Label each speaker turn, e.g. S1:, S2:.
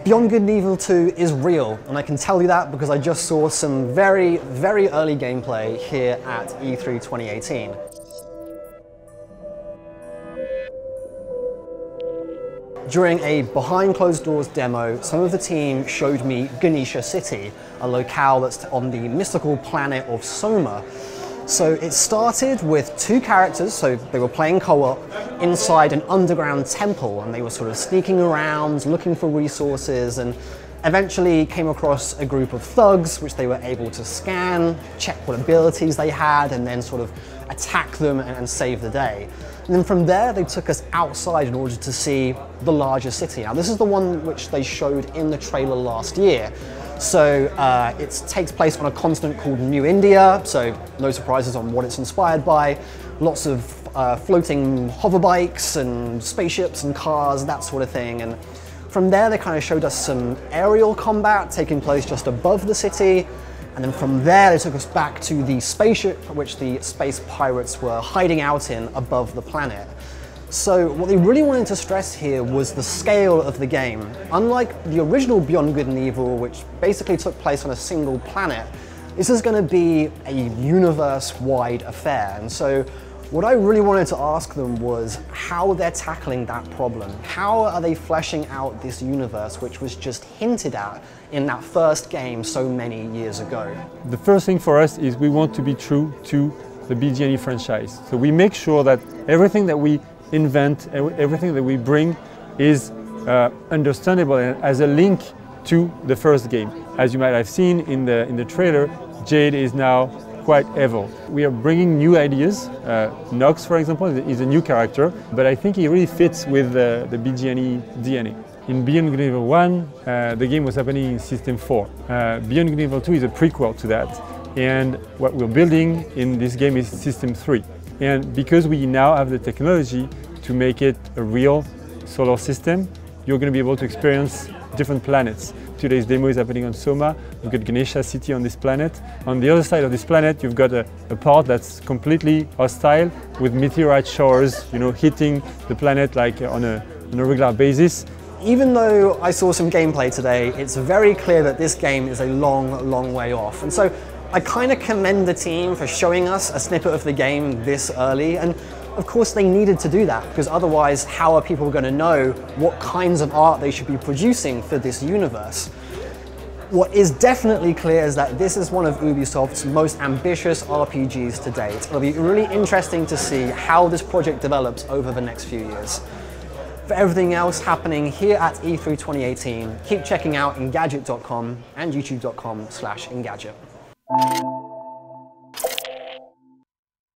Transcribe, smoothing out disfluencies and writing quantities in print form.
S1: Beyond Good and Evil 2 is real, and I can tell you that because I just saw some very, very early gameplay here at E3 2018. During a behind closed doors demo, some of the team showed me Ganesha City, a locale that's on the mystical planet of Soma. So it started with two characters, so they were playing co-op inside an underground temple, and they were sort of sneaking around, looking for resources, and eventually came across a group of thugs which they were able to scan, check what abilities they had, and then sort of attack them and save the day. And then from there, they took us outside in order to see the larger city. Now, this is the one which they showed in the trailer last year. So it takes place on a continent called New India, so no surprises on what it's inspired by. Lots of floating hover bikes and spaceships and cars, that sort of thing. And from there, they kind of showed us some aerial combat taking place just above the city. And then from there, they took us back to the spaceship which the space pirates were hiding out in above the planet. So what they really wanted to stress here was the scale of the game. Unlike the original Beyond Good and Evil, which basically took place on a single planet, this is going to be a universe-wide affair. And so what I really wanted to ask them was how they're tackling that problem. How are they fleshing out this universe which was just hinted at in that first game so many years ago?
S2: The first thing for us is we want to be true to the BGNE franchise. So we make sure that everything that we invent, everything that we bring is understandable and as a link to the first game. As you might have seen in the trailer, Jade is now quite evil. We are bringing new ideas. Nox, for example, is a new character, but I think he really fits with the BGNE DNA. In Beyond Good and Evil 1, the game was happening in System 4. Beyond Good and Evil 2 is a prequel to that, and what we're building in this game is System 3. And because we now have the technology to make it a real solar system, you're going to be able to experience different planets. Today's demo is happening on Soma. We've got Ganesha City on this planet. On the other side of this planet, you've got a part that's completely hostile with meteorite showers, hitting the planet like on a regular basis.
S1: Even though I saw some gameplay today, it's very clear that this game is a long, long way off. And so I kind of commend the team for showing us a snippet of the game this early, and of course they needed to do that, because otherwise how are people going to know what kinds of art they should be producing for this universe? What is definitely clear is that this is one of Ubisoft's most ambitious RPGs to date. It'll be really interesting to see how this project develops over the next few years. For everything else happening here at E3 2018, keep checking out Engadget.com and youtube.com/Engadget.